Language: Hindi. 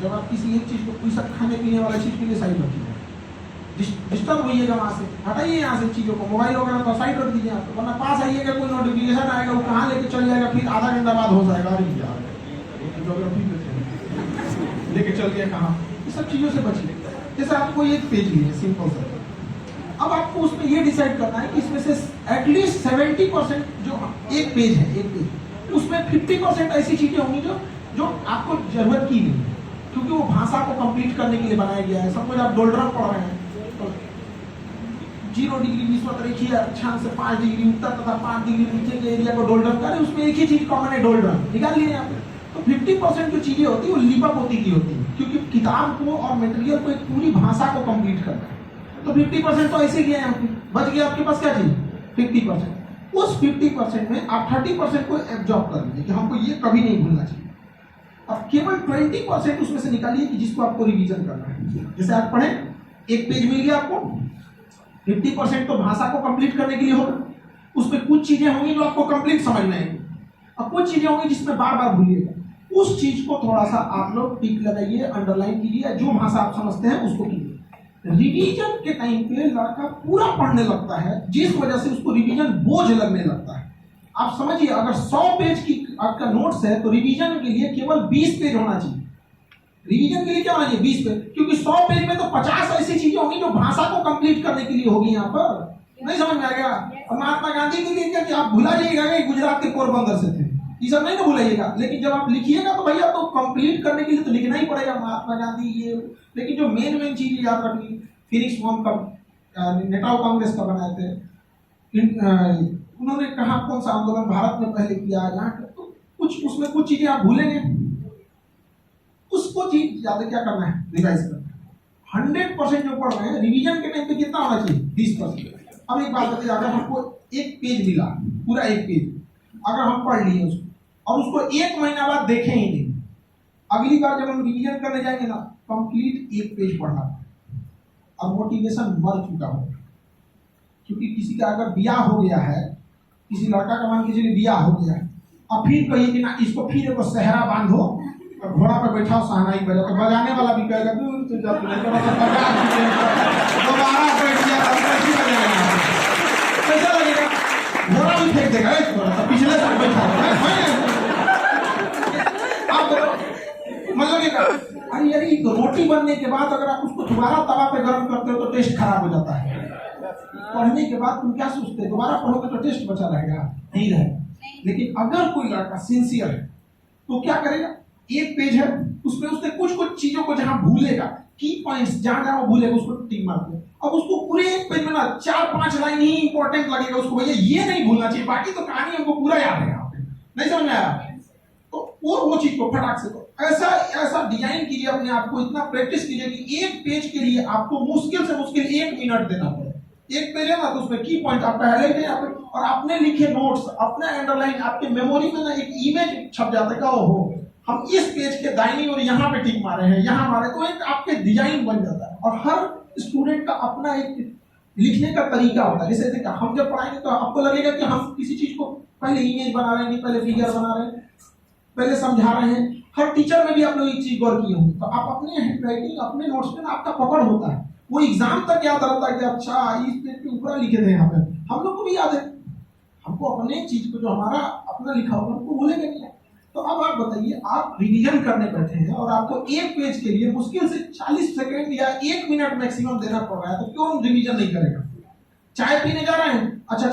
जब आप किसी एक चीज को, कोई सब खाने पीने वाला चीज के लिए साइड रखिए, डिस्टर्ब होइएगा वहां से, हटाइए यहाँ से चीजों को, मोबाइल वगैरह तो साइड रख दीजिए आप, वरना पास आइएगा कोई नोटिफिकेशन आएगा, वो कहाँ लेके चल जाएगा, फिर आधा घंटा बाद हो जाएगा, अरे यार लेके चल गया कहाँ। ये सब चीजों से बचिए। जैसे आपको एक पेज लिए सिंपल सा, अब आपको उसमें ये डिसाइड करना है कि इसमें से एटलीस्ट 70% जो एक पेज है, एक पेज, उसमें 50% ऐसी चीजें होंगी जो आपको जरूरत की नहीं, क्योंकि वो भाषा को कंप्लीट करने के लिए बनाया गया है। सपोज आप डोल्ड्रम पढ़ रहे हैं, 0 डिग्री विश्व रेखीय अक्षांश से 5 डिग्री उत्तर तथा 5 डिग्री नीचे के एरिया को डोल्ड्रम करें, उसमें एक ही चीज कॉमन है, डोल्ड्रम निकाल लिए आप। तो 50% जो चीजें होती है वो लिपापोती की होती है, क्योंकि किताब को और मटेरियल को एक पूरी भाषा को कंप्लीट करना है। तो 50% तो ऐसे गया है, बच गया आपके पास क्या चीज, 50%। उस 50% में आप 30% को एब्जॉर्ब कर लीजिए कि हमको ये कभी नहीं भूलना चाहिए। अब केवल 20% उसमें से निकालिए कि जिसको आपको रिवीजन करना है। जैसे आप पढ़े, एक पेज मिल गया आपको, 50% तो भाषा को कंप्लीट करने के लिए होगा, उसमें कुछ चीजें होंगी जो आपको कंप्लीट समझ में आएंगी, और कुछ चीजें होंगी जिसमें बार बार भूलिएगा। उस चीज को थोड़ा सा आप लोग टिक लगाइए, अंडरलाइन कीजिए, जो भाषा आप समझते हैं उसको कीजिए। रिवीजन के टाइम पे लड़का पूरा पढ़ने लगता है, जिस वजह से उसको रिवीजन बोझ लगने लगता है। आप समझिए, अगर 100 पेज की आपका नोट्स है तो रिवीजन के लिए केवल 20 पेज होना चाहिए। रिवीजन के लिए क्या होना चाहिए, 20 पेज, क्योंकि 100 पेज में तो 50 ऐसी चीजें होंगी जो भाषा को कंप्लीट करने के लिए होगी। यहाँ पर नहीं समझ में आ गया। और महात्मा गांधी के लिए क्या कि आप भुला जाइएगा कि गुजरात के पोरबंदर से थे, ये सब नहीं ना भूलाइएगा, लेकिन जब आप लिखिएगा तो भैया तो कंप्लीट करने के लिए तो लिखना ही पड़ेगा, महात्मा गांधी ये। लेकिन जो मेन चीज याद रखनी, फिनिक्स फॉर्म कब नेताओं कांग्रेस का बनाए थे, उन्होंने कहा कौन सा आंदोलन भारत में पहले किया, यहाँ तो कुछ उसमें कुछ चीजें आप भूलेंगे, उसको चीज ज्यादा क्या करना है, रिवाइज करना है। 100% जो पढ़ रहे हैं, रिवीजन के टाइम पे कितना होना चाहिए, 20%। अब एक बात बताइए, अगर हमको एक पेज मिला, पूरा एक पेज अगर हम पढ़ लिए उसको, और उसको 1 महीना बाद देखें ही नहीं, अगली बार जब हम रिवीजन करने जाएंगे ना, कंप्लीट एक पेज पढ़ना है। अब मोटिवेशन मर चुका होगा, क्योंकि किसी का अगर ब्याह हो गया है, किसी लड़का का मान के चलिए ब्याह हो गया है, अब फिर कहिए कि ना इसको फिर एक सहरा बांधो और घोड़ा पर बैठाओ, शहनाई बजाओ, तो बजाने वाला भी कहेगा दोबारा बैठ गया, कैसा लगेगा, घोड़ा भी फेंक देगा पिछले साल बैठा मतलब अरे यार, रोटी बनने के बाद अगर आप उसको दोबारा तवा पे गर्म करते हो तो टेस्ट खराब हो जाता है। पढ़ने के बाद तुम क्या सोचते हो, दोबारा पढ़ोगे तो टेस्ट बचा रहेगा, नहीं रहेगा। लेकिन अगर कोई लड़का सिंसियर है तो क्या करेगा, एक पेज है उसमें उसने कुछ चीजों को जहां भूलेगा, की पॉइंट्स जहां जहां वो भूलेगा उसको टिक मार दे। अब उसको पूरे एक पेज में ना 4-5 लाइन ही इंपॉर्टेंट लगेगा उसको, भैया ये नहीं भूलना चाहिए, बाकी तो कहानी हमको पूरा याद है। नहीं समझ में आया तो वो चीज को फटाक से ऐसा डिजाइन कीजिए अपने आप को, इतना प्रैक्टिस कीजिए कि एक पेज के लिए आपको मुश्किल से मुश्किल 1 मिनट देना पड़े। एक पेज है ना, तो उसमें की पॉइंट आप पहले ही और आपने लिखे नोट्स, अपने अंडरलाइन, आपके मेमोरी में ना एक इमेज छप जाता है, ओहो हम इस पेज के दाहिनी और यहाँ पे टिक मारे हैं, यहाँ मारे, तो एक आपके डिजाइन बन जाता है। और हर स्टूडेंट का अपना एक लिखने का तरीका होता है। जैसे हम जब पढ़ाएंगे तो आपको लगेगा कि हम किसी चीज को पहले इमेज बना रहे हैं, पहले फिगर बना रहे हैं, पहले समझा रहे हैं। हर टीचर में भी आप लोग एक चीज गौर किए होंगे, तो आप अपने हैंडराइटिंग, अपने नोट्स में आपका पकड़ होता है, वो एग्जाम तक याद रहता है कि अच्छा इस पेज पे ऊपर लिखे थे, यहाँ पे हम लोग को भी याद है। हमको अपने चीज को जो हमारा अपना लिखा होगा हमको भूलेगा नहीं। तो अब आप बताइए, आप रिवीजन करने बैठे हैं और आपको एक पेज के लिए मुश्किल से 40 सेकंड या 1 मिनट मैक्सिमम देना पड़ रहा है, तो क्यों रिवीजन नहीं करेगा। चाय पीने जा रहे हैं, अच्छा